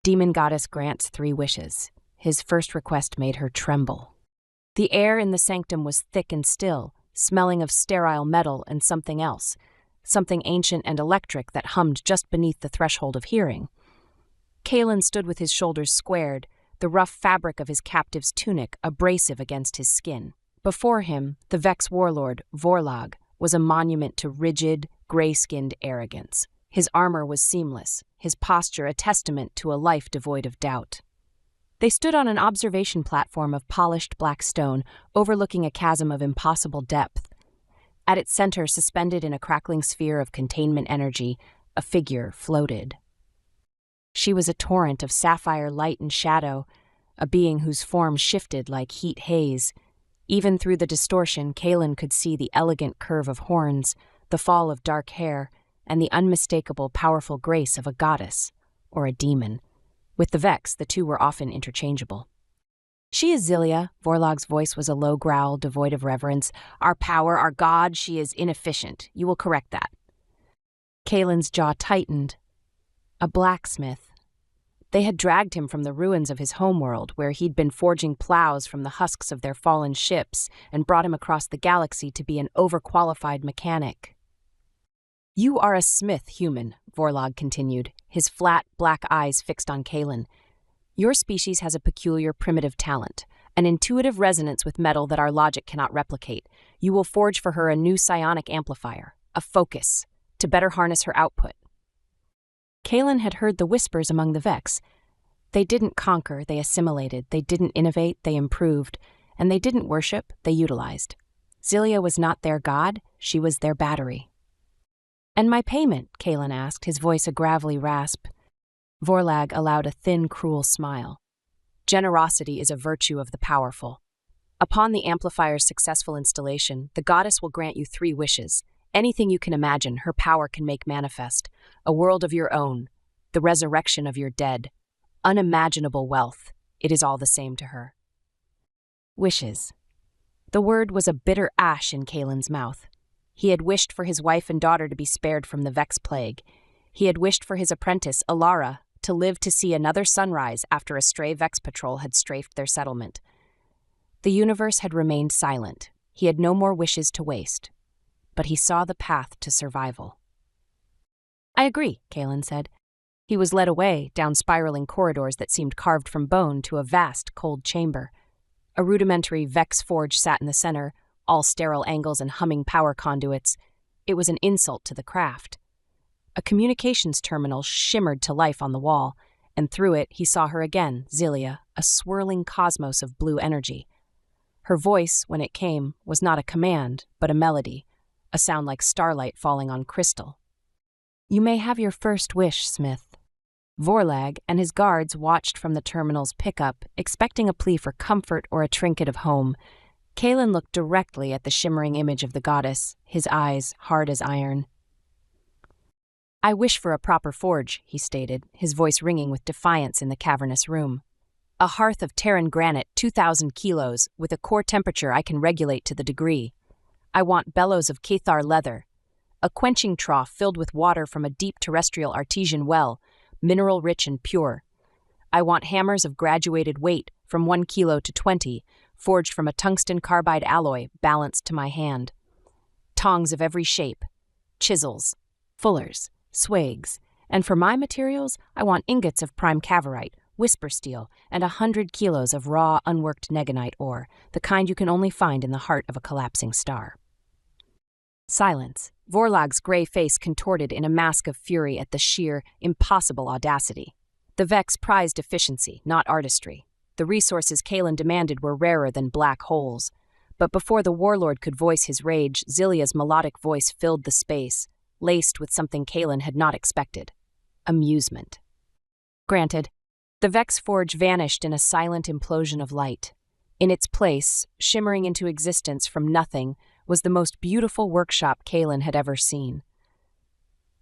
Demon goddess grants 3 wishes. His first request made her tremble. The air in the sanctum was thick and still, smelling of sterile metal and something else, something ancient and electric that hummed just beneath the threshold of hearing. Kalen stood with his shoulders squared, the rough fabric of his captive's tunic abrasive against his skin. Before him, the Vex warlord, Vorlag, was a monument to rigid, gray-skinned arrogance. His armor was seamless, his posture a testament to a life devoid of doubt. They stood on an observation platform of polished black stone, overlooking a chasm of impossible depth. At its center, suspended in a crackling sphere of containment energy, a figure floated. She was a torrent of sapphire light and shadow, a being whose form shifted like heat haze. Even through the distortion, Kalen could see the elegant curve of horns, the fall of dark hair, and the unmistakable, powerful grace of a goddess, or a demon. With the Vex, the two were often interchangeable. "She is Zilia," Vorlag's voice was a low growl, devoid of reverence. "Our power, our god, she is inefficient. You will correct that." Kalen's jaw tightened. A blacksmith. They had dragged him from the ruins of his homeworld, where he'd been forging plows from the husks of their fallen ships, and brought him across the galaxy to be an overqualified mechanic. "You are a smith, human," Vorlag continued, his flat, black eyes fixed on Kalen. "Your species has a peculiar primitive talent, an intuitive resonance with metal that our logic cannot replicate. You will forge for her a new psionic amplifier, a focus, to better harness her output." Kalen had heard the whispers among the Vex. They didn't conquer, they assimilated. They didn't innovate, they improved. And they didn't worship, they utilized. Zilia was not their god, she was their battery. "And my payment?" Kalen asked, his voice a gravelly rasp. Vorlag allowed a thin, cruel smile. "Generosity is a virtue of the powerful. Upon the amplifier's successful installation, the goddess will grant you 3 wishes. Anything you can imagine, her power can make manifest. A world of your own, the resurrection of your dead, unimaginable wealth. It is all the same to her." Wishes. The word was a bitter ash in Kalen's mouth. He had wished for his wife and daughter to be spared from the Vex plague. He had wished for his apprentice, Alara, to live to see another sunrise after a stray Vex patrol had strafed their settlement. The universe had remained silent. He had no more wishes to waste. But he saw the path to survival. "I agree," Kalen said. He was led away, down spiraling corridors that seemed carved from bone, to a vast, cold chamber. A rudimentary Vex forge sat in the center, all sterile angles and humming power conduits. It was an insult to the craft. A communications terminal shimmered to life on the wall, and through it he saw her again, Zilia, a swirling cosmos of blue energy. Her voice, when it came, was not a command, but a melody, a sound like starlight falling on crystal. "You may have your first wish, Smith." Vorlag and his guards watched from the terminal's pickup, expecting a plea for comfort or a trinket of home. Kalen looked directly at the shimmering image of the goddess, his eyes hard as iron. "I wish for a proper forge," he stated, his voice ringing with defiance in the cavernous room. "A hearth of Terran granite, 2,000 kilos, with a core temperature I can regulate to the degree. I want bellows of Cathar leather, a quenching trough filled with water from a deep terrestrial artesian well, mineral-rich and pure. I want hammers of graduated weight, from 1 kilo to 20, forged from a tungsten carbide alloy balanced to my hand. Tongs of every shape, chisels, fullers, swags, and for my materials, I want ingots of prime cavorite, whisper steel, and 100 kilos of raw, unworked negonite ore, the kind you can only find in the heart of a collapsing star." Silence. Vorlag's gray face contorted in a mask of fury at the sheer, impossible audacity. The Vex prized efficiency, not artistry. The resources Kalen demanded were rarer than black holes. But before the warlord could voice his rage, Zilia's melodic voice filled the space, laced with something Kalen had not expected: amusement. Granted. The Vex forge vanished in a silent implosion of light. In its place, shimmering into existence from nothing, was the most beautiful workshop Kalen had ever seen.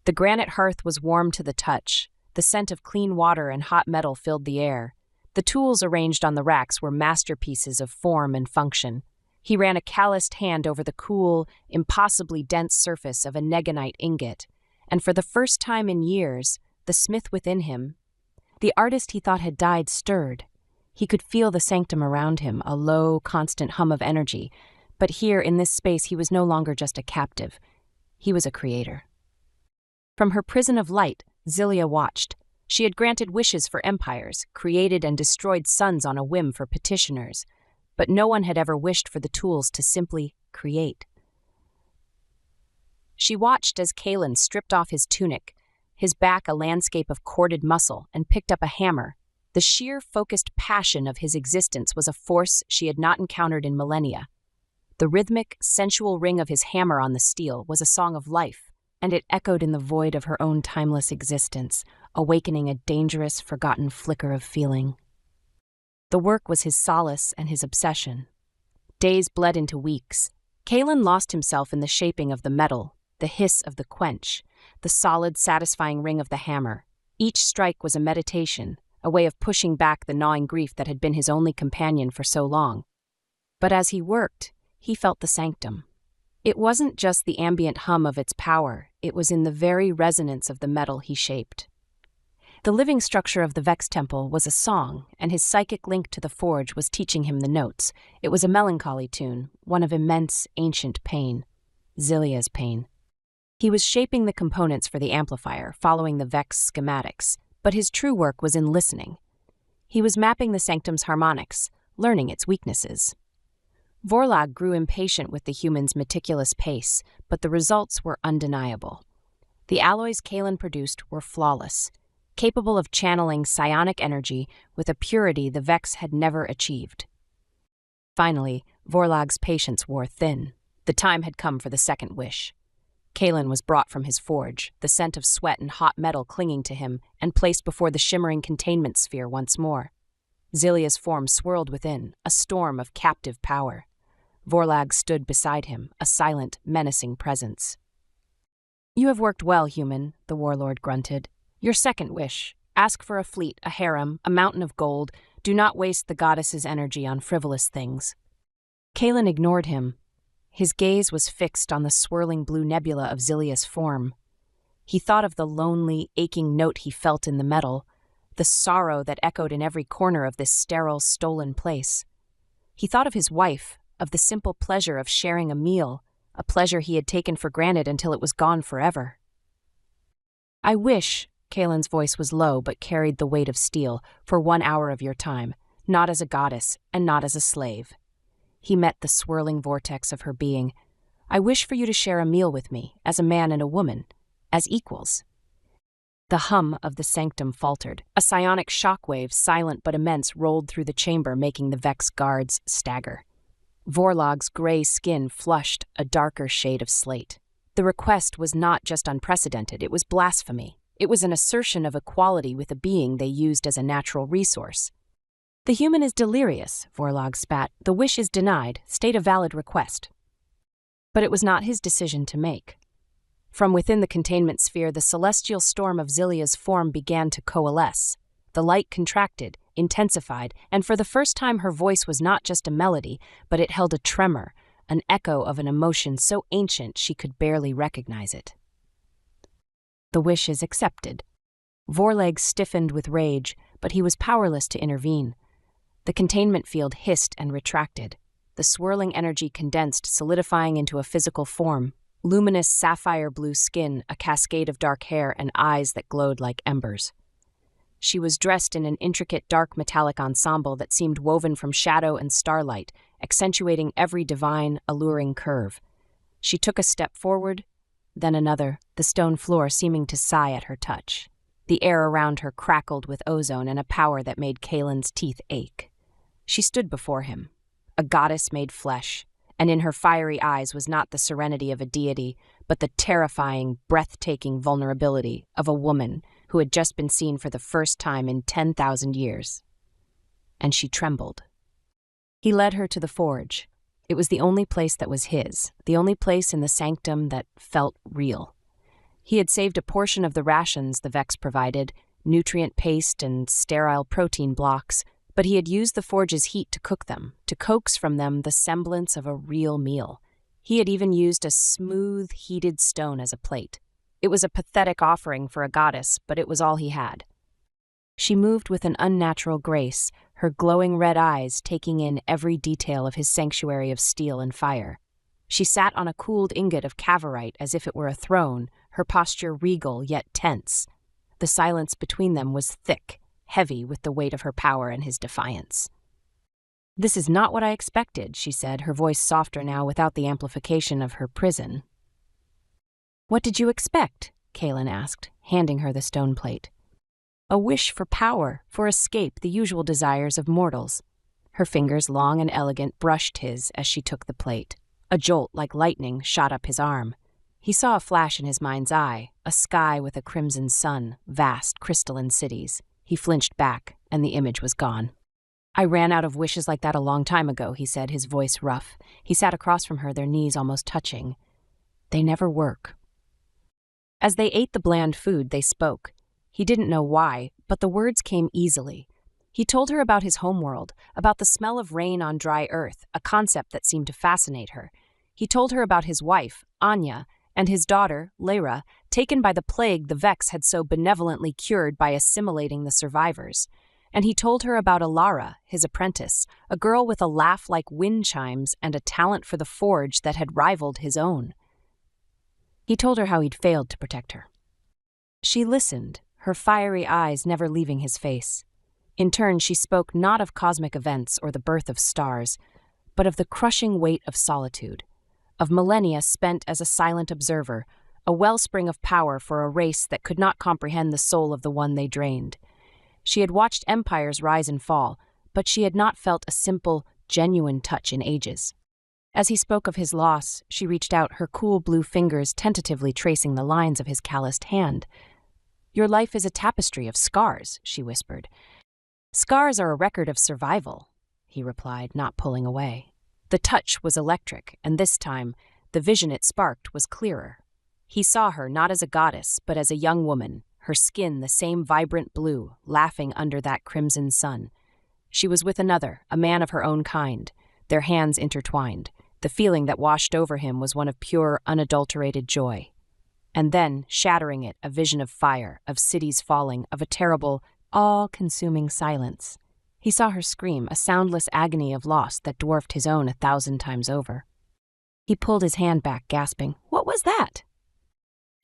The granite hearth was warm to the touch. The scent of clean water and hot metal filled the air. The tools arranged on the racks were masterpieces of form and function. He ran a calloused hand over the cool, impossibly dense surface of a negonite ingot, and for the first time in years, the smith within him, The artist he thought had died stirred. He could feel the sanctum around him, a low, constant hum of energy. But here, in this space, he was no longer just a captive. He was a creator. From her prison of light, Zilia watched. She had granted wishes for empires, created and destroyed suns on a whim for petitioners. But no one had ever wished for the tools to simply create. She watched as Kalen stripped off his tunic, his back a landscape of corded muscle, and picked up a hammer. The sheer, focused passion of his existence was a force she had not encountered in millennia. The rhythmic, sensual ring of his hammer on the steel was a song of life, and it echoed in the void of her own timeless existence, awakening a dangerous, forgotten flicker of feeling. The work was his solace and his obsession. Days bled into weeks. Kalen lost himself in the shaping of the metal, the hiss of the quench, the solid, satisfying ring of the hammer. Each strike was a meditation, a way of pushing back the gnawing grief that had been his only companion for so long. But as he worked, he felt the sanctum. It wasn't just the ambient hum of its power, it was in the very resonance of the metal he shaped. The living structure of the Vex Temple was a song, and his psychic link to the forge was teaching him the notes. It was a melancholy tune, one of immense, ancient pain. Zilia's pain. He was shaping the components for the amplifier, following the Vex schematics, but his true work was in listening. He was mapping the sanctum's harmonics, learning its weaknesses. Vorlag grew impatient with the human's meticulous pace, but the results were undeniable. The alloys Kalen produced were flawless, capable of channeling psionic energy with a purity the Vex had never achieved. Finally, Vorlag's patience wore thin. The time had come for the second wish. Kalen was brought from his forge, the scent of sweat and hot metal clinging to him, and placed before the shimmering containment sphere once more. Zilia's form swirled within, a storm of captive power. Vorlag stood beside him, a silent, menacing presence. "You have worked well, human," the warlord grunted. "Your second wish. Ask for a fleet, a harem, a mountain of gold. Do not waste the goddess's energy on frivolous things." Kalen ignored him. His gaze was fixed on the swirling blue nebula of Zilia's form. He thought of the lonely, aching note he felt in the metal, the sorrow that echoed in every corner of this sterile, stolen place. He thought of his wife, of the simple pleasure of sharing a meal, a pleasure he had taken for granted until it was gone forever. "I wish," Kalen's voice was low but carried the weight of steel, "for 1 hour of your time, not as a goddess and not as a slave." He met the swirling vortex of her being. "I wish for you to share a meal with me, as a man and a woman, as equals." The hum of the sanctum faltered. A psionic shockwave, silent but immense, rolled through the chamber, making the Vex guards stagger. Vorlag's gray skin flushed a darker shade of slate. The request was not just unprecedented, it was blasphemy. It was an assertion of equality with a being they used as a natural resource. "The human is delirious," Vorlag spat. "The wish is denied. State a valid request." But it was not his decision to make. From within the containment sphere, the celestial storm of Zilia's form began to coalesce. The light contracted, intensified, and for the first time her voice was not just a melody, but it held a tremor, an echo of an emotion so ancient she could barely recognize it. "The wish is accepted." Vorlag stiffened with rage, but he was powerless to intervene. The containment field hissed and retracted. The swirling energy condensed, solidifying into a physical form. Luminous sapphire blue skin, a cascade of dark hair, and eyes that glowed like embers. She was dressed in an intricate dark metallic ensemble that seemed woven from shadow and starlight, accentuating every divine, alluring curve. She took a step forward, then another, the stone floor seeming to sigh at her touch. The air around her crackled with ozone and a power that made Kalen's teeth ache. She stood before him, a goddess made flesh, and in her fiery eyes was not the serenity of a deity, but the terrifying, breathtaking vulnerability of a woman who had just been seen for the first time in 10,000 years. And she trembled. He led her to the forge. It was the only place that was his, the only place in the sanctum that felt real. He had saved a portion of the rations the Vex provided, nutrient paste and sterile protein blocks, but he had used the forge's heat to cook them, to coax from them the semblance of a real meal. He had even used a smooth, heated stone as a plate. It was a pathetic offering for a goddess, but it was all he had. She moved with an unnatural grace, her glowing red eyes taking in every detail of his sanctuary of steel and fire. She sat on a cooled ingot of cavorite as if it were a throne, her posture regal yet tense. The silence between them was thick, heavy with the weight of her power and his defiance. "This is not what I expected," she said, her voice softer now without the amplification of her prison. "What did you expect?" Kaelin asked, handing her the stone plate. "A wish for power, for escape, the usual desires of mortals." Her fingers, long and elegant, brushed his as she took the plate. A jolt like lightning shot up his arm. He saw a flash in his mind's eye, a sky with a crimson sun, vast crystalline cities. He flinched back, and the image was gone. "I ran out of wishes like that a long time ago," he said, his voice rough. He sat across from her, their knees almost touching. "They never work." As they ate the bland food, they spoke. He didn't know why, but the words came easily. He told her about his homeworld, about the smell of rain on dry earth, a concept that seemed to fascinate her. He told her about his wife, Anya, and his daughter, Lyra, taken by the plague the Vex had so benevolently cured by assimilating the survivors. And he told her about Alara, his apprentice, a girl with a laugh like wind chimes and a talent for the forge that had rivaled his own. He told her how he'd failed to protect her. She listened, her fiery eyes never leaving his face. In turn, she spoke not of cosmic events or the birth of stars, but of the crushing weight of solitude, of millennia spent as a silent observer, a wellspring of power for a race that could not comprehend the soul of the one they drained. She had watched empires rise and fall, but she had not felt a simple, genuine touch in ages. As he spoke of his loss, she reached out, her cool blue fingers tentatively tracing the lines of his calloused hand. "Your life is a tapestry of scars," she whispered. "Scars are a record of survival," he replied, not pulling away. The touch was electric, and this time, the vision it sparked was clearer. He saw her not as a goddess, but as a young woman, her skin the same vibrant blue, laughing under that crimson sun. She was with another, a man of her own kind, their hands intertwined. The feeling that washed over him was one of pure, unadulterated joy. And then, shattering it, a vision of fire, of cities falling, of a terrible, all-consuming silence. He saw her scream, a soundless agony of loss that dwarfed his own 1,000 times over. He pulled his hand back, gasping, "What was that?"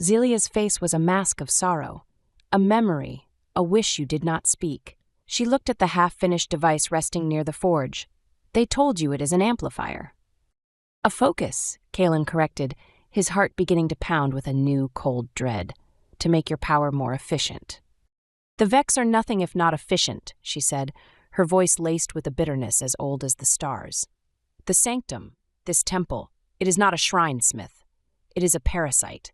Zelia's face was a mask of sorrow, a memory, a wish you did not speak. She looked at the half-finished device resting near the forge. "They told you it is an amplifier." "A focus," Kaelin corrected, his heart beginning to pound with a new, cold dread, "to make your power more efficient." "The Vex are nothing if not efficient," she said, her voice laced with a bitterness as old as the stars. "The sanctum, this temple, it is not a shrine, Smith. It is a parasite.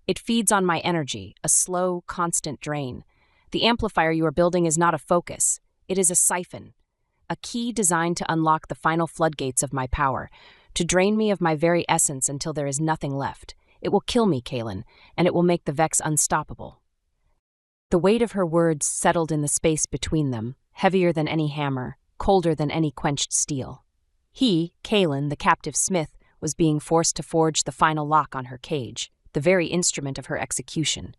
It feeds on my energy, a slow, constant drain. The amplifier you are building is not a focus. It is a siphon, a key designed to unlock the final floodgates of my power, to drain me of my very essence until there is nothing left. It will kill me, Kaelin, and it will make the Vex unstoppable." The weight of her words settled in the space between them, heavier than any hammer, colder than any quenched steel. He, Kaelin, the captive Smith, was being forced to forge the final lock on her cage, the very instrument of her execution.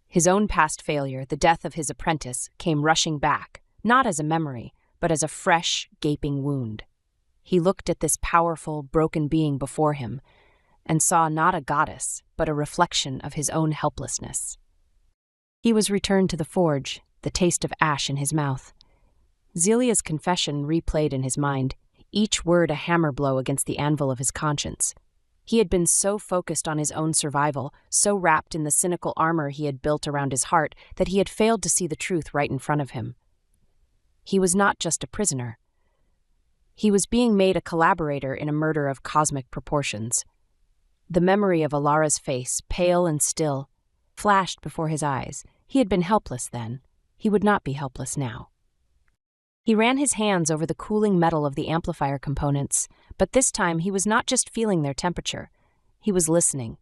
His own past failure, the death of his apprentice, came rushing back, not as a memory, but as a fresh, gaping wound. He looked at this powerful, broken being before him, and saw not a goddess, but a reflection of his own helplessness. He was returned to the forge, the taste of ash in his mouth. Zelia's confession replayed in his mind, each word a hammer blow against the anvil of his conscience. He had been so focused on his own survival, so wrapped in the cynical armor he had built around his heart, that he had failed to see the truth right in front of him. He was not just a prisoner. He was being made a collaborator in a murder of cosmic proportions. The memory of Alara's face, pale and still, flashed before his eyes. He had been helpless then. He would not be helpless now. He ran his hands over the cooling metal of the amplifier components, but this time he was not just feeling their temperature. He was listening.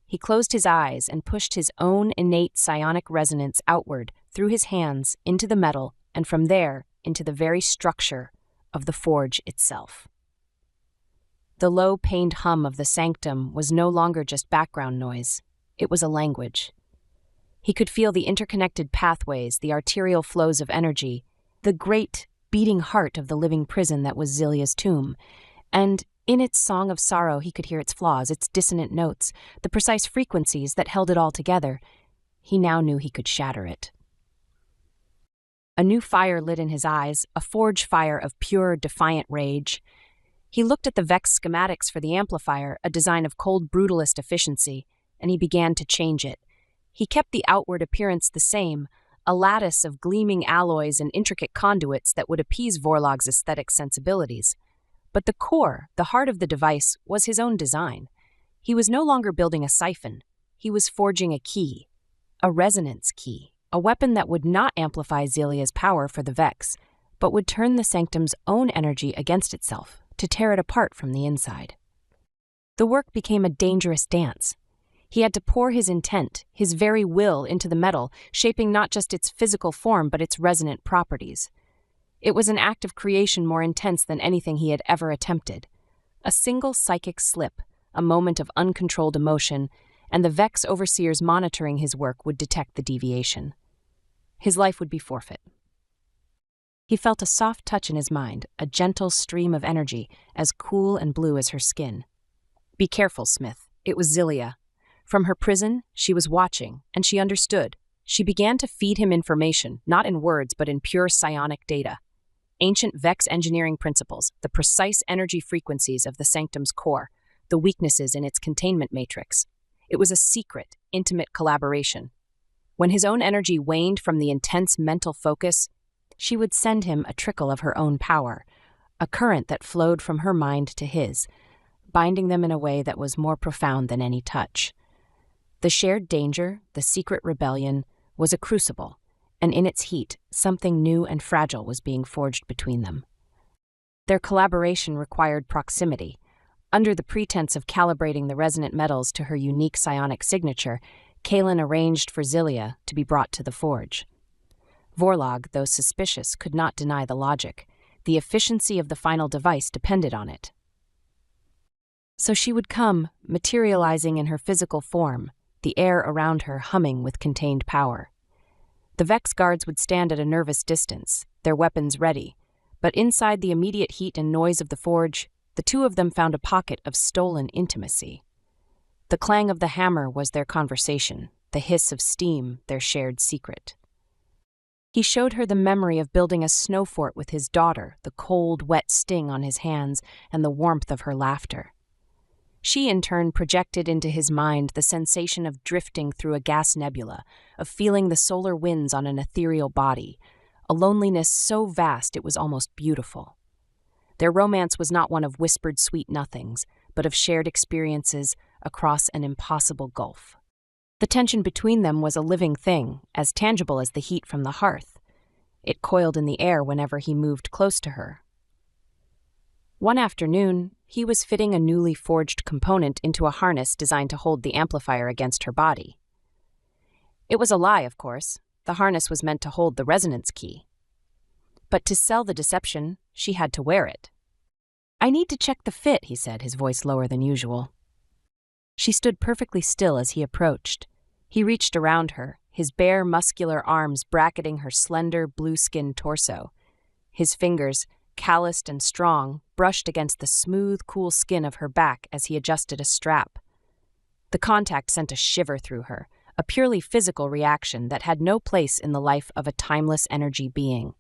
He closed his eyes and pushed his own innate psionic resonance outward through his hands into the metal and from there into the very structure of the forge itself. The low, pained hum of the sanctum was no longer just background noise. It was a language. He could feel the interconnected pathways, the arterial flows of energy, the great, beating heart of the living prison that was Zilia's tomb. And in its song of sorrow he could hear its flaws, its dissonant notes, the precise frequencies that held it all together. He now knew he could shatter it. A new fire lit in his eyes, a forge fire of pure, defiant rage. He looked at the Vex schematics for the amplifier, a design of cold brutalist efficiency, and he began to change it. He kept the outward appearance the same, a lattice of gleaming alloys and intricate conduits that would appease Vorlog's aesthetic sensibilities. But the core, the heart of the device, was his own design. He was no longer building a siphon. He was forging a key, a resonance key, a weapon that would not amplify Zelia's power for the Vex, but would turn the Sanctum's own energy against itself, to tear it apart from the inside. The work became a dangerous dance. He had to pour his intent, his very will, into the metal, shaping not just its physical form but its resonant properties. It was an act of creation more intense than anything he had ever attempted. A single psychic slip, a moment of uncontrolled emotion, and the Vex overseers monitoring his work would detect the deviation. His life would be forfeit. He felt a soft touch in his mind, a gentle stream of energy, as cool and blue as her skin. "Be careful, Smith." It was Zilia. From her prison, she was watching, and she understood. She began to feed him information, not in words, but in pure psionic data. Ancient Vex engineering principles, the precise energy frequencies of the Sanctum's core, the weaknesses in its containment matrix. It was a secret, intimate collaboration. When his own energy waned from the intense mental focus, she would send him a trickle of her own power, a current that flowed from her mind to his, binding them in a way that was more profound than any touch. The shared danger, the secret rebellion, was a crucible, and in its heat, something new and fragile was being forged between them. Their collaboration required proximity. Under the pretense of calibrating the resonant metals to her unique psionic signature, Kaelin arranged for Zilia to be brought to the forge. Vorlog, though suspicious, could not deny the logic. The efficiency of the final device depended on it. So she would come, materializing in her physical form, the air around her humming with contained power. The Vex guards would stand at a nervous distance, their weapons ready, but inside the immediate heat and noise of the forge, the two of them found a pocket of stolen intimacy. The clang of the hammer was their conversation, the hiss of steam their shared secret. He showed her the memory of building a snow fort with his daughter, the cold, wet sting on his hands and the warmth of her laughter. She, in turn, projected into his mind the sensation of drifting through a gas nebula, of feeling the solar winds on an ethereal body, a loneliness so vast it was almost beautiful. Their romance was not one of whispered sweet nothings, but of shared experiences across an impossible gulf. The tension between them was a living thing, as tangible as the heat from the hearth. It coiled in the air whenever he moved close to her. One afternoon, he was fitting a newly forged component into a harness designed to hold the amplifier against her body. It was a lie, of course. The harness was meant to hold the resonance key. But to sell the deception, she had to wear it. "I need to check the fit," he said, his voice lower than usual. She stood perfectly still as he approached. He reached around her, his bare, muscular arms bracketing her slender, blue-skinned torso. His fingers, calloused and strong, brushed against the smooth, cool skin of her back as he adjusted a strap. The contact sent a shiver through her, a purely physical reaction that had no place in the life of a timeless energy being.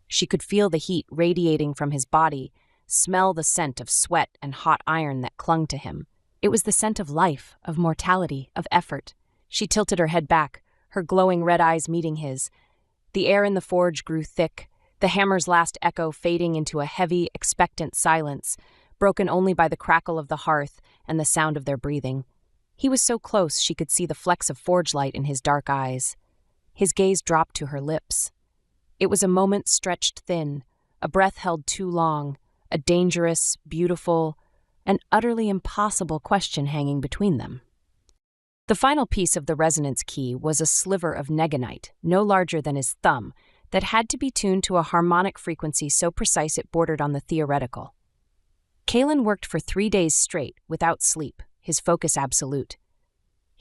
She could feel the heat radiating from his body, smell the scent of sweat and hot iron that clung to him. It was the scent of life, of mortality, of effort. She tilted her head back, her glowing red eyes meeting his. The air in the forge grew thick, the hammer's last echo fading into a heavy, expectant silence, broken only by the crackle of the hearth and the sound of their breathing. He was so close she could see the flecks of forge light in his dark eyes. His gaze dropped to her lips. It was a moment stretched thin, a breath held too long, a dangerous, beautiful, and utterly impossible question hanging between them. The final piece of the resonance key was a sliver of negonite, no larger than his thumb, that had to be tuned to a harmonic frequency so precise it bordered on the theoretical. Kaelin worked for 3 days straight, without sleep, his focus absolute.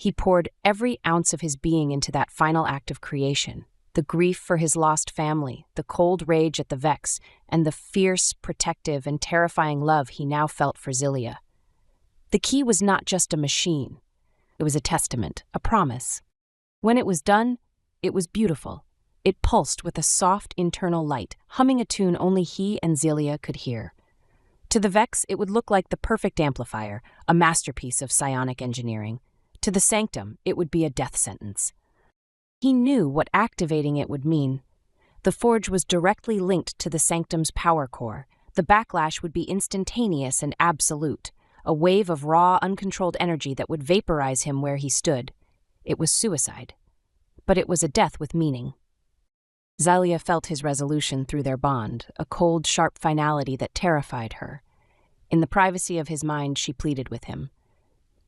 He poured every ounce of his being into that final act of creation. The grief for his lost family, the cold rage at the Vex, and the fierce, protective, and terrifying love he now felt for Zilia. The key was not just a machine. It was a testament, a promise. When it was done, it was beautiful. It pulsed with a soft internal light, humming a tune only he and Zilia could hear. To the Vex, it would look like the perfect amplifier, a masterpiece of psionic engineering. To the Sanctum, it would be a death sentence. He knew what activating it would mean. The forge was directly linked to the Sanctum's power core. The backlash would be instantaneous and absolute, a wave of raw, uncontrolled energy that would vaporize him where he stood. It was suicide. But it was a death with meaning. Zilia felt his resolution through their bond, a cold, sharp finality that terrified her. In the privacy of his mind, she pleaded with him.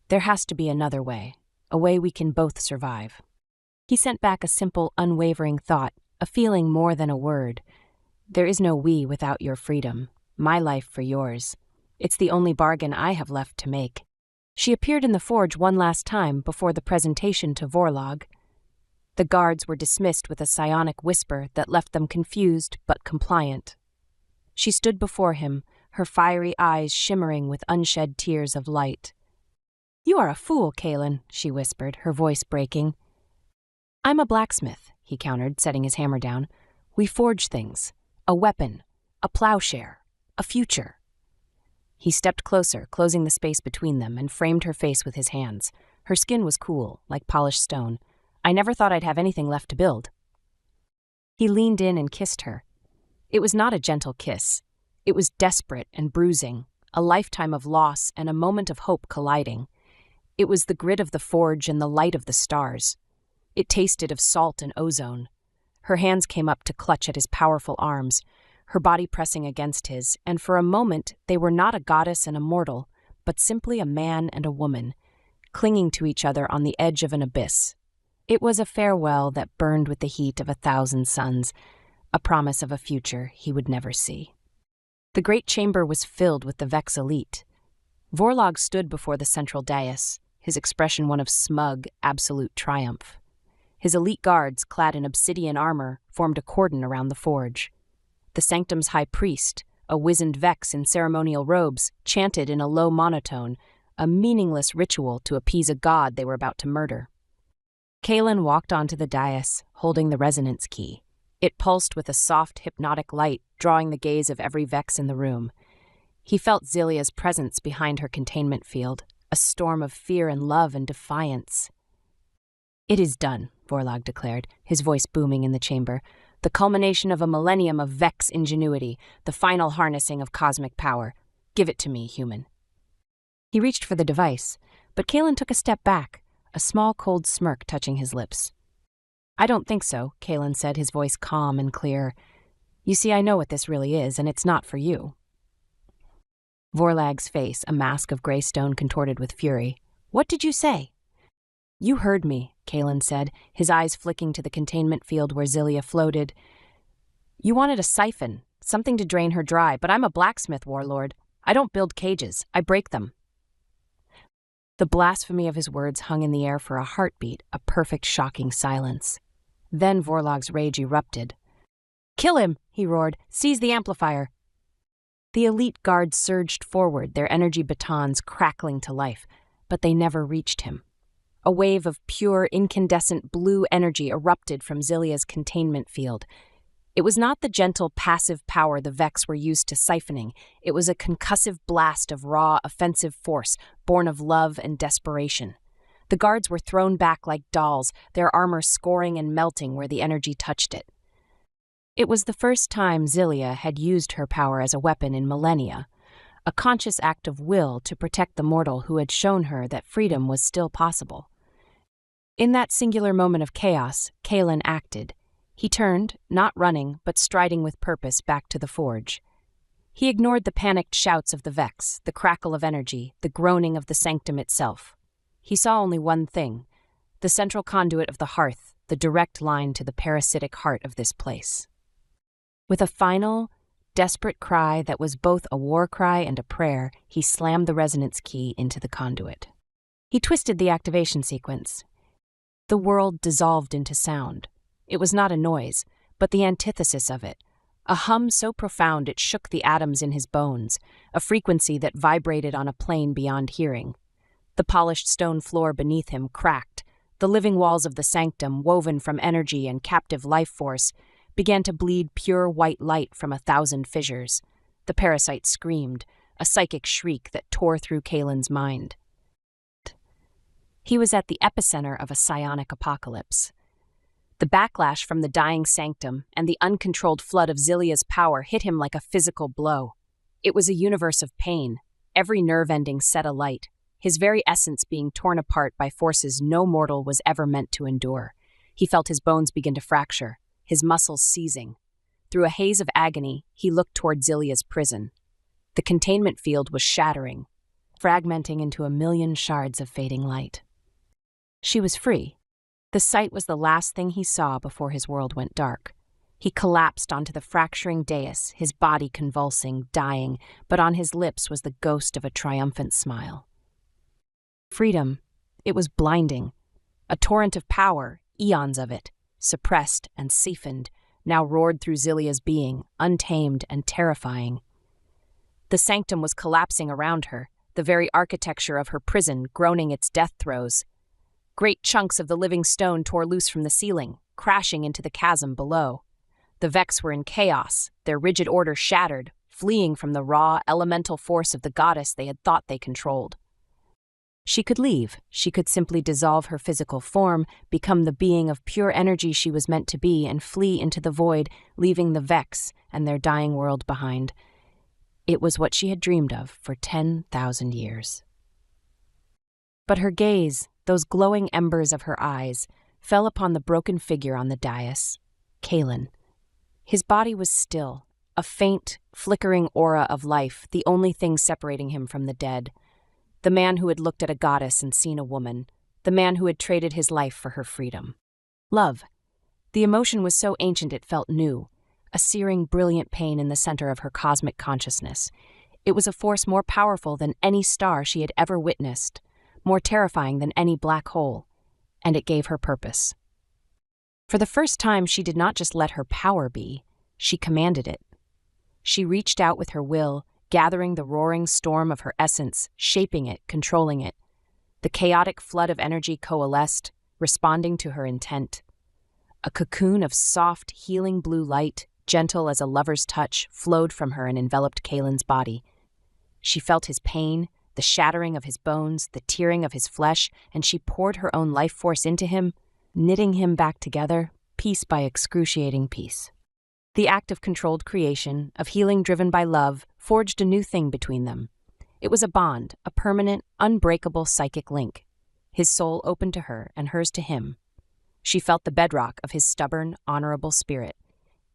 There has to be another way, a way we can both survive. He sent back a simple, unwavering thought, a feeling more than a word. There is no we without your freedom, my life for yours. It's the only bargain I have left to make. She appeared in the forge one last time before the presentation to Vorlog. The guards were dismissed with a psionic whisper that left them confused but compliant. She stood before him, her fiery eyes shimmering with unshed tears of light. "You are a fool, Kalen," she whispered, her voice breaking. "I'm a blacksmith," he countered, setting his hammer down. "We forge things. A weapon, a plowshare, a future." He stepped closer, closing the space between them, and framed her face with his hands. Her skin was cool, like polished stone. "I never thought I'd have anything left to build." He leaned in and kissed her. It was not a gentle kiss. It was desperate and bruising, a lifetime of loss and a moment of hope colliding. It was the grit of the forge and the light of the stars. It tasted of salt and ozone. Her hands came up to clutch at his powerful arms, her body pressing against his, and for a moment they were not a goddess and a mortal, but simply a man and a woman, clinging to each other on the edge of an abyss. It was a farewell that burned with the heat of 1,000 suns, a promise of a future he would never see. The great chamber was filled with the Vex elite. Vorlog stood before the central dais, his expression one of smug, absolute triumph. His elite guards, clad in obsidian armor, formed a cordon around the forge. The Sanctum's high priest, a wizened Vex in ceremonial robes, chanted in a low monotone, a meaningless ritual to appease a god they were about to murder. Kalen walked onto the dais, holding the resonance key. It pulsed with a soft, hypnotic light, drawing the gaze of every Vex in the room. He felt Zilia's presence behind her containment field, a storm of fear and love and defiance. "It is done," Vorlog declared, his voice booming in the chamber. "The culmination of a millennium of Vex ingenuity, the final harnessing of cosmic power. Give it to me, human." He reached for the device, but Kalen took a step back, a small cold smirk touching his lips. "I don't think so," Kalen said, his voice calm and clear. "You see, I know what this really is, and it's not for you." Vorlag's face, a mask of gray stone contorted with fury. "What did you say?" "You heard me," Kalen said, his eyes flicking to the containment field where Zilia floated. "You wanted a siphon, something to drain her dry, but I'm a blacksmith, warlord. I don't build cages, I break them." The blasphemy of his words hung in the air for a heartbeat, a perfect, shocking silence. Then Vorlog's rage erupted. "Kill him!" he roared. "Seize the amplifier!" The elite guards surged forward, their energy batons crackling to life, but they never reached him. A wave of pure, incandescent blue energy erupted from Zilia's containment field. It was not the gentle, passive power the Vex were used to siphoning. It was a concussive blast of raw, offensive force, born of love and desperation. The guards were thrown back like dolls, their armor scoring and melting where the energy touched it. It was the first time Zilia had used her power as a weapon in millennia, a conscious act of will to protect the mortal who had shown her that freedom was still possible. In that singular moment of chaos, Kalen acted. He turned, not running, but striding with purpose back to the forge. He ignored the panicked shouts of the Vex, the crackle of energy, the groaning of the Sanctum itself. He saw only one thing, the central conduit of the hearth, the direct line to the parasitic heart of this place. With a final, desperate cry that was both a war cry and a prayer, he slammed the resonance key into the conduit. He twisted the activation sequence. The world dissolved into sound. It was not a noise, but the antithesis of it. A hum so profound it shook the atoms in his bones, a frequency that vibrated on a plane beyond hearing. The polished stone floor beneath him cracked. The living walls of the sanctum, woven from energy and captive life force, began to bleed pure white light from 1,000 fissures. The parasite screamed, a psychic shriek that tore through Kalen's mind. He was at the epicenter of a psionic apocalypse. The backlash from the dying sanctum and the uncontrolled flood of Zilia's power hit him like a physical blow. It was a universe of pain, every nerve ending set alight, his very essence being torn apart by forces no mortal was ever meant to endure. He felt his bones begin to fracture, his muscles seizing. Through a haze of agony, he looked toward Zilia's prison. The containment field was shattering, fragmenting into 1,000,000 shards of fading light. She was free. The sight was the last thing he saw before his world went dark. He collapsed onto the fracturing dais, his body convulsing, dying, but on his lips was the ghost of a triumphant smile. Freedom. It was blinding. A torrent of power, eons of it, suppressed and siphoned, now roared through Zilia's being, untamed and terrifying. The sanctum was collapsing around her, the very architecture of her prison groaning its death throes. Great chunks of the living stone tore loose from the ceiling, crashing into the chasm below. The Vex were in chaos, their rigid order shattered, fleeing from the raw, elemental force of the goddess they had thought they controlled. She could leave. She could simply dissolve her physical form, become the being of pure energy she was meant to be, and flee into the void, leaving the Vex and their dying world behind. It was what she had dreamed of for 10,000 years. But her gaze, those glowing embers of her eyes, fell upon the broken figure on the dais, Kalen. His body was still, a faint, flickering aura of life, the only thing separating him from the dead. The man who had looked at a goddess and seen a woman, the man who had traded his life for her freedom. Love. The emotion was so ancient it felt new, a searing, brilliant pain in the center of her cosmic consciousness. It was a force more powerful than any star she had ever witnessed, more terrifying than any black hole, and it gave her purpose. For the first time, she did not just let her power be, she commanded it. She reached out with her will, gathering the roaring storm of her essence, shaping it, controlling it. The chaotic flood of energy coalesced, responding to her intent. A cocoon of soft, healing blue light, gentle as a lover's touch, flowed from her and enveloped Kalen's body. She felt his pain, the shattering of his bones, the tearing of his flesh, and she poured her own life force into him, knitting him back together, piece by excruciating piece. The act of controlled creation, of healing driven by love, forged a new thing between them. It was a bond, a permanent, unbreakable psychic link. His soul open to her and hers to him. She felt the bedrock of his stubborn, honorable spirit.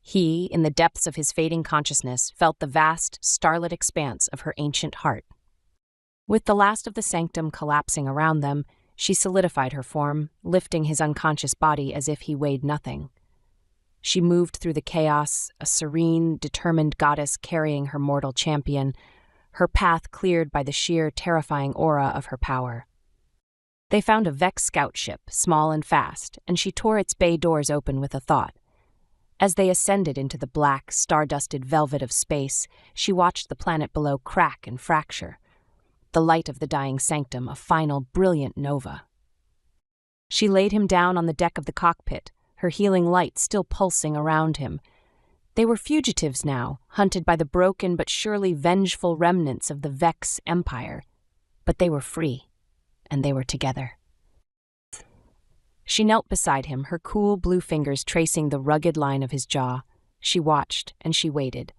He, in the depths of his fading consciousness, felt the vast, starlit expanse of her ancient heart. With the last of the sanctum collapsing around them, she solidified her form, lifting his unconscious body as if he weighed nothing. She moved through the chaos, a serene, determined goddess carrying her mortal champion, her path cleared by the sheer, terrifying aura of her power. They found a Vex scout ship, small and fast, and she tore its bay doors open with a thought. As they ascended into the black, star-dusted velvet of space, she watched the planet below crack and fracture. The light of the dying sanctum, a final, brilliant nova. She laid him down on the deck of the cockpit, her healing light still pulsing around him. They were fugitives now, hunted by the broken but surely vengeful remnants of the Vex Empire. But they were free, and they were together. She knelt beside him, her cool blue fingers tracing the rugged line of his jaw. She watched, and she waited.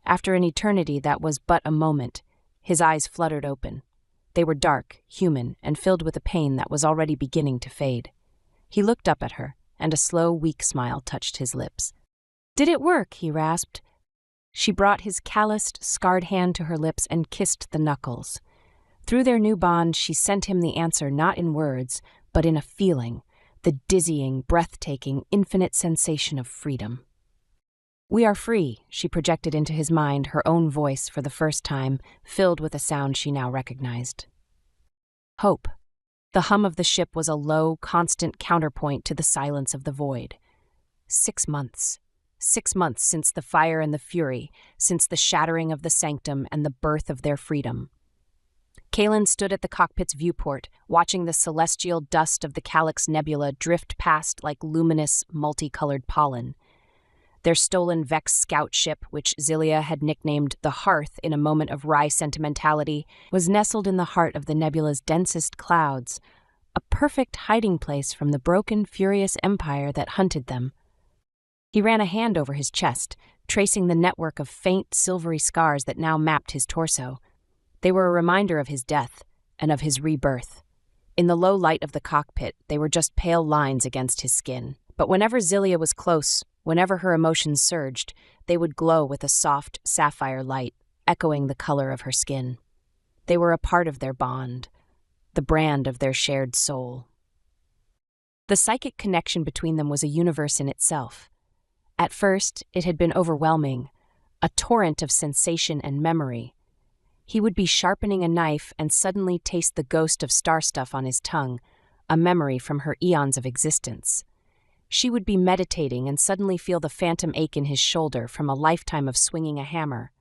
After an eternity that was but a moment, his eyes fluttered open. They were dark, human, and filled with a pain that was already beginning to fade. He looked up at her, and a slow, weak smile touched his lips. "Did it work?" he rasped. She brought his calloused, scarred hand to her lips and kissed the knuckles. Through their new bond, she sent him the answer not in words, but in a feeling, the dizzying, breathtaking, infinite sensation of freedom. "We are free," she projected into his mind, her own voice for the first time, filled with a sound she now recognized. Hope. The hum of the ship was a low, constant counterpoint to the silence of the void. 6 months. 6 months since the fire and the fury, since the shattering of the sanctum and the birth of their freedom. Kaelin stood at the cockpit's viewport, watching the celestial dust of the Calyx Nebula drift past like luminous, multicolored pollen. Their stolen Vex scout ship, which Zilia had nicknamed the Hearth in a moment of wry sentimentality, was nestled in the heart of the nebula's densest clouds, a perfect hiding place from the broken, furious empire that hunted them. He ran a hand over his chest, tracing the network of faint, silvery scars that now mapped his torso. They were a reminder of his death and of his rebirth. In the low light of the cockpit, they were just pale lines against his skin. But whenever Zilia was close, whenever her emotions surged, they would glow with a soft, sapphire light, echoing the color of her skin. They were a part of their bond, the brand of their shared soul. The psychic connection between them was a universe in itself. At first, it had been overwhelming, a torrent of sensation and memory. He would be sharpening a knife and suddenly taste the ghost of star stuff on his tongue, a memory from her eons of existence. She would be meditating and suddenly feel the phantom ache in his shoulder from a lifetime of swinging a hammer.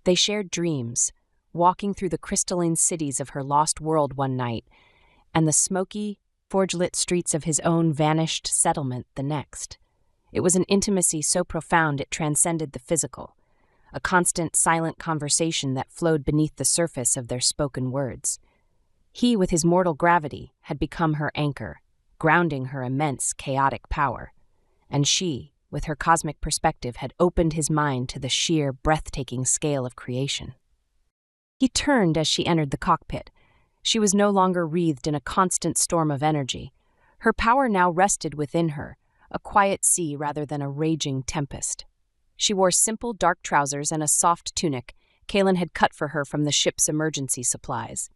They shared dreams, walking through the crystalline cities of her lost world one night, and the smoky, forge-lit streets of his own vanished settlement the next. It was an intimacy so profound it transcended the physical, a constant, silent conversation that flowed beneath the surface of their spoken words. He, with his mortal gravity, had become her anchor, grounding her immense, chaotic power. And she, with her cosmic perspective, had opened his mind to the sheer, breathtaking scale of creation. He turned as she entered the cockpit. She was no longer wreathed in a constant storm of energy. Her power now rested within her, a quiet sea rather than a raging tempest. She wore simple, dark trousers and a soft tunic Kaelin had cut for her from the ship's emergency supplies.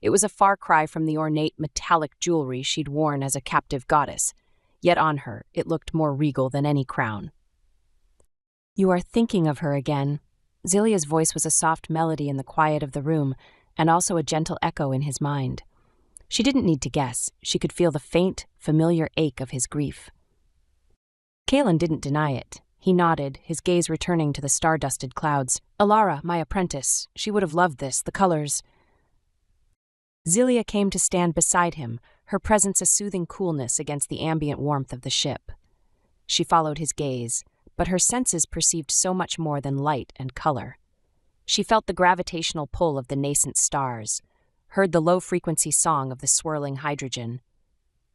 It was a far cry from the ornate, metallic jewelry she'd worn as a captive goddess, yet on her it looked more regal than any crown. "You are thinking of her again." Zilia's voice was a soft melody in the quiet of the room, and also a gentle echo in his mind. She didn't need to guess. She could feel the faint, familiar ache of his grief. Kaelin didn't deny it. He nodded, his gaze returning to the star-dusted clouds. "Alara, my apprentice. She would have loved this, the colors." Zilia came to stand beside him, her presence a soothing coolness against the ambient warmth of the ship. She followed his gaze, but her senses perceived so much more than light and color. She felt the gravitational pull of the nascent stars, heard the low-frequency song of the swirling hydrogen.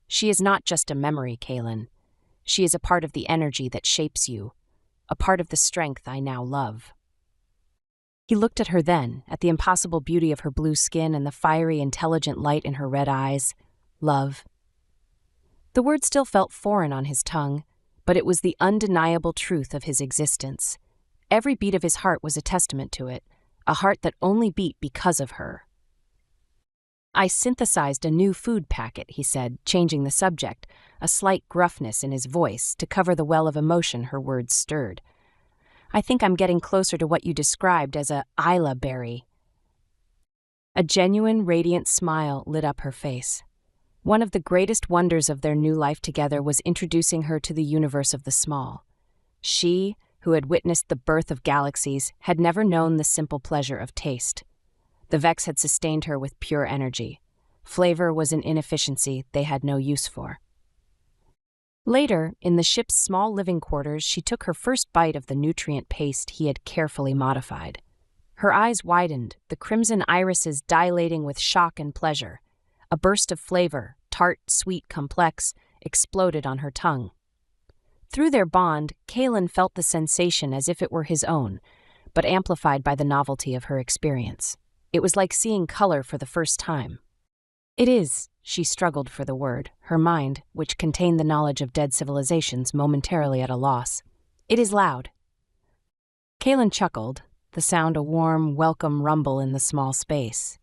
She is not just a memory, Kaelin. She is a part of the energy that shapes you, a part of the strength I now love. He looked at her then, at the impossible beauty of her blue skin and the fiery, intelligent light in her red eyes. Love. The word still felt foreign on his tongue, but it was the undeniable truth of his existence. Every beat of his heart was a testament to it, a heart that only beat because of her. "I synthesized a new food packet," he said, changing the subject, a slight gruffness in his voice to cover the well of emotion her words stirred. "I think I'm getting closer to what you described as a Isla berry." A genuine, radiant smile lit up her face. One of the greatest wonders of their new life together was introducing her to the universe of the small. She, who had witnessed the birth of galaxies, had never known the simple pleasure of taste. The Vex had sustained her with pure energy. Flavor was an inefficiency they had no use for. Later, in the ship's small living quarters, she took her first bite of the nutrient paste he had carefully modified. Her eyes widened, the crimson irises dilating with shock and pleasure. A burst of flavor, tart, sweet, complex, exploded on her tongue. Through their bond, Kaelin felt the sensation as if it were his own, but amplified by the novelty of her experience. It was like seeing color for the first time. "It is," she struggled for the word, her mind, which contained the knowledge of dead civilizations, momentarily at a loss. "It is loud." Kaelin chuckled, the sound a warm, welcome rumble in the small space.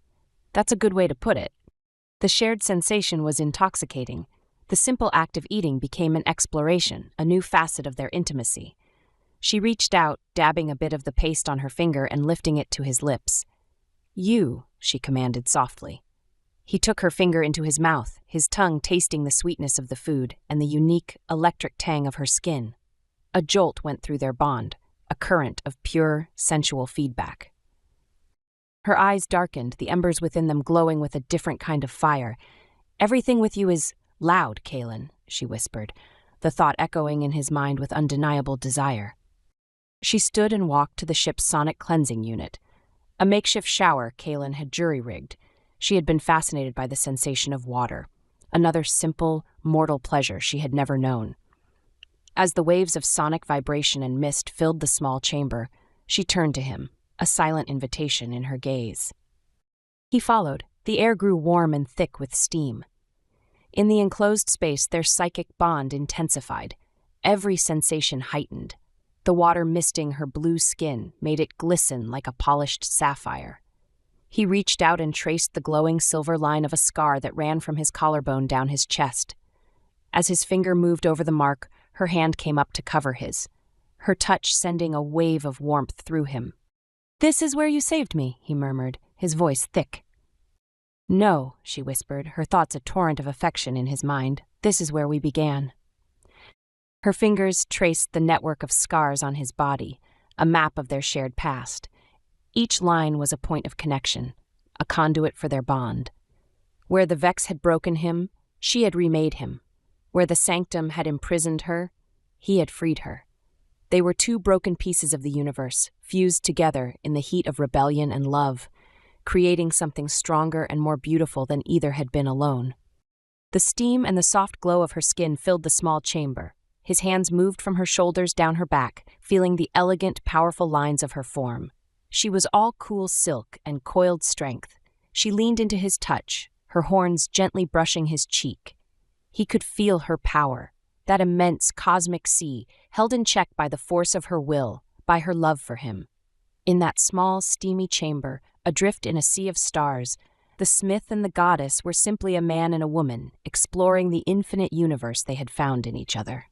"That's a good way to put it." The shared sensation was intoxicating. The simple act of eating became an exploration, a new facet of their intimacy. She reached out, dabbing a bit of the paste on her finger and lifting it to his lips. "You," she commanded softly. He took her finger into his mouth, his tongue tasting the sweetness of the food and the unique, electric tang of her skin. A jolt went through their bond, a current of pure, sensual feedback. Her eyes darkened, the embers within them glowing with a different kind of fire. "Everything with you is loud, Kaelin," she whispered, the thought echoing in his mind with undeniable desire. She stood and walked to the ship's sonic cleansing unit. A makeshift shower Kaelin had jury-rigged. She had been fascinated by the sensation of water, another simple, mortal pleasure she had never known. As the waves of sonic vibration and mist filled the small chamber, she turned to him, a silent invitation in her gaze. He followed. The air grew warm and thick with steam. In the enclosed space, their psychic bond intensified, every sensation heightened. The water misting her blue skin made it glisten like a polished sapphire. He reached out and traced the glowing silver line of a scar that ran from his collarbone down his chest. As his finger moved over the mark, her hand came up to cover his, her touch sending a wave of warmth through him. "This is where you saved me," he murmured, his voice thick. "No," she whispered, her thoughts a torrent of affection in his mind. "This is where we began." Her fingers traced the network of scars on his body, a map of their shared past. Each line was a point of connection, a conduit for their bond. Where the Vex had broken him, she had remade him. Where the Sanctum had imprisoned her, he had freed her. They were two broken pieces of the universe, fused together in the heat of rebellion and love, creating something stronger and more beautiful than either had been alone. The steam and the soft glow of her skin filled the small chamber. His hands moved from her shoulders down her back, feeling the elegant, powerful lines of her form. She was all cool silk and coiled strength. She leaned into his touch, her horns gently brushing his cheek. He could feel her power, that immense cosmic sea, held in check by the force of her will, by her love for him. In that small, steamy chamber, adrift in a sea of stars, the smith and the goddess were simply a man and a woman, exploring the infinite universe they had found in each other.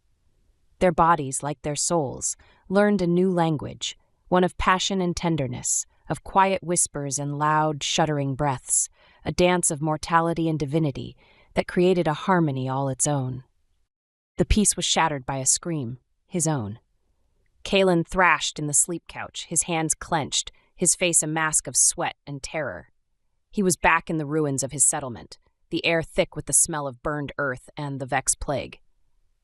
Their bodies, like their souls, learned a new language, one of passion and tenderness, of quiet whispers and loud, shuddering breaths, a dance of mortality and divinity that created a harmony all its own. The peace was shattered by a scream, his own. Kaelin thrashed in the sleep couch, his hands clenched, his face a mask of sweat and terror. He was back in the ruins of his settlement, the air thick with the smell of burned earth and the Vex plague.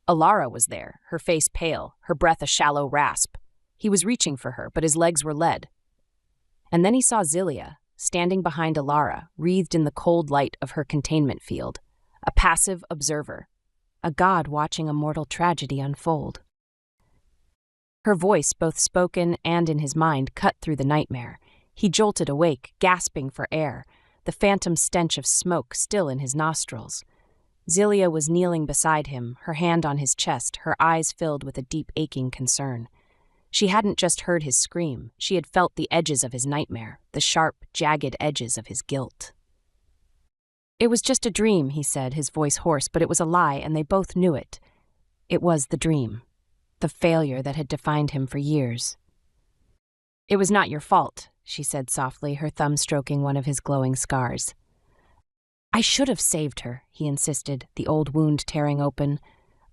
Alara was there, her face pale, her breath a shallow rasp. He was reaching for her, but his legs were lead. And then he saw Zilia, standing behind Alara, wreathed in the cold light of her containment field, a passive observer, a god watching a mortal tragedy unfold. Her voice, both spoken and in his mind, cut through the nightmare. He jolted awake, gasping for air, the phantom stench of smoke still in his nostrils. Zilia was kneeling beside him, her hand on his chest, her eyes filled with a deep aching concern. She hadn't just heard his scream, she had felt the edges of his nightmare, the sharp, jagged edges of his guilt. "It was just a dream," he said, his voice hoarse, but it was a lie, and they both knew it. It was the dream, the failure that had defined him for years. "It was not your fault," she said softly, her thumb stroking one of his glowing scars. "I should have saved her," he insisted, the old wound tearing open.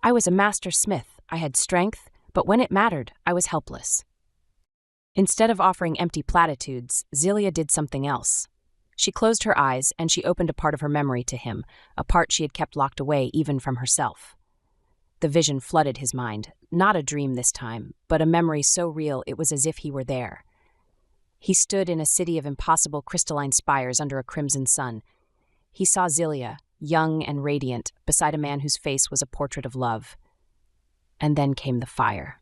"I was a master smith, I had strength, but when it mattered, I was helpless." Instead of offering empty platitudes, Zilia did something else. She closed her eyes and she opened a part of her memory to him, a part she had kept locked away even from herself. The vision flooded his mind, not a dream this time, but a memory so real it was as if he were there. He stood in a city of impossible crystalline spires under a crimson sun. He saw Zilia, young and radiant, beside a man whose face was a portrait of love. And then came the fire.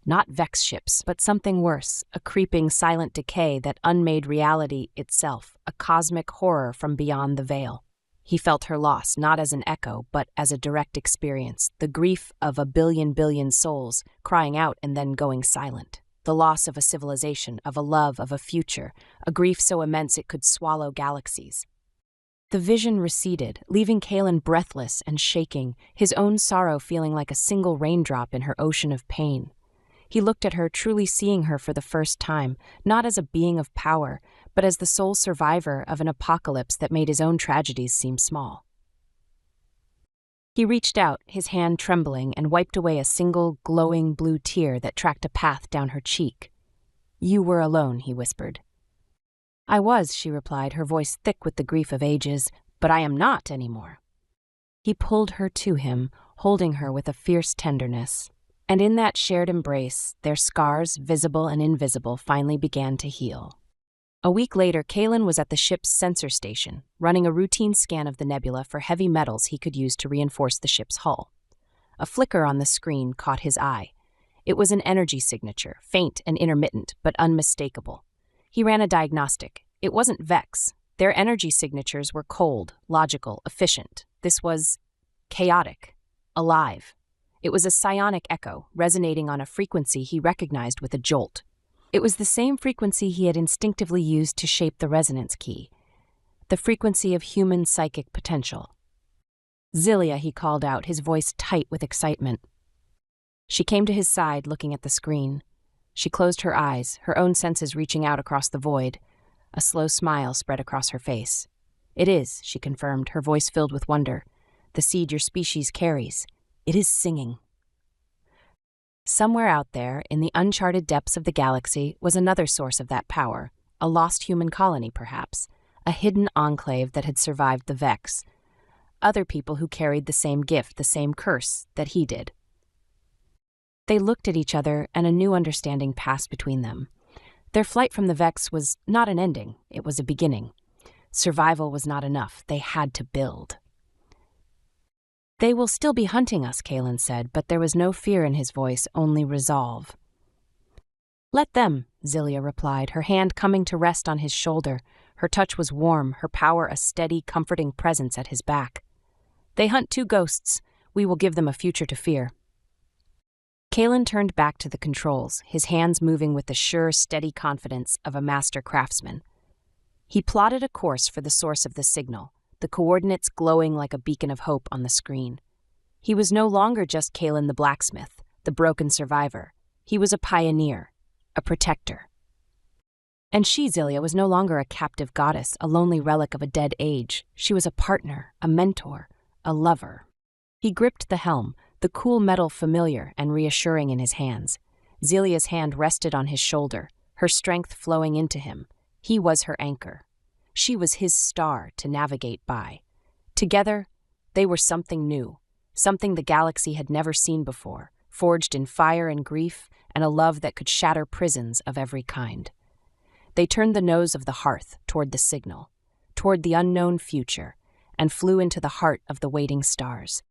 Not Vex ships, but something worse, a creeping, silent decay that unmade reality itself, a cosmic horror from beyond the veil. He felt her loss, not as an echo, but as a direct experience, the grief of a billion souls, crying out and then going silent. The loss of a civilization, of a love, of a future, a grief so immense it could swallow galaxies. The vision receded, leaving Kaelin breathless and shaking, his own sorrow feeling like a single raindrop in her ocean of pain. He looked at her, truly seeing her for the first time, not as a being of power, but as the sole survivor of an apocalypse that made his own tragedies seem small. He reached out, his hand trembling, and wiped away a single, glowing blue tear that tracked a path down her cheek. "You were alone," he whispered. "I was," she replied, her voice thick with the grief of ages, "but I am not anymore." He pulled her to him, holding her with a fierce tenderness. And in that shared embrace, their scars, visible and invisible, finally began to heal. A week later, Kalen was at the ship's sensor station, running a routine scan of the nebula for heavy metals he could use to reinforce the ship's hull. A flicker on the screen caught his eye. It was an energy signature, faint and intermittent, but unmistakable. He ran a diagnostic. It wasn't Vex. Their energy signatures were cold, logical, efficient. This was chaotic, alive. It was a psionic echo, resonating on a frequency he recognized with a jolt. It was the same frequency he had instinctively used to shape the resonance key, the frequency of human psychic potential. "Zilia," he called out, his voice tight with excitement. She came to his side, looking at the screen. She closed her eyes, her own senses reaching out across the void. A slow smile spread across her face. "It is," she confirmed, her voice filled with wonder. "The seed your species carries. It is singing." Somewhere out there, in the uncharted depths of the galaxy, was another source of that power, a lost human colony, perhaps, a hidden enclave that had survived the Vex. Other people who carried the same gift, the same curse, that he did. They looked at each other, and a new understanding passed between them. Their flight from the Vex was not an ending, it was a beginning. Survival was not enough, they had to build. "They will still be hunting us," Kalen said, but there was no fear in his voice, only resolve. "Let them," Zilia replied, her hand coming to rest on his shoulder. Her touch was warm, her power a steady, comforting presence at his back. "They hunt two ghosts. We will give them a future to fear." Kalen turned back to the controls, his hands moving with the sure, steady confidence of a master craftsman. He plotted a course for the source of the signal, the coordinates glowing like a beacon of hope on the screen. He was no longer just Kalen the blacksmith, the broken survivor. He was a pioneer, a protector. And she, Zilia, was no longer a captive goddess, a lonely relic of a dead age. She was a partner, a mentor, a lover. He gripped the helm, the cool metal familiar and reassuring in his hands. Zilia's hand rested on his shoulder, her strength flowing into him. He was her anchor. She was his star to navigate by. Together, they were something new, something the galaxy had never seen before, forged in fire and grief and a love that could shatter prisons of every kind. They turned the nose of the hearth toward the signal, toward the unknown future, and flew into the heart of the waiting stars.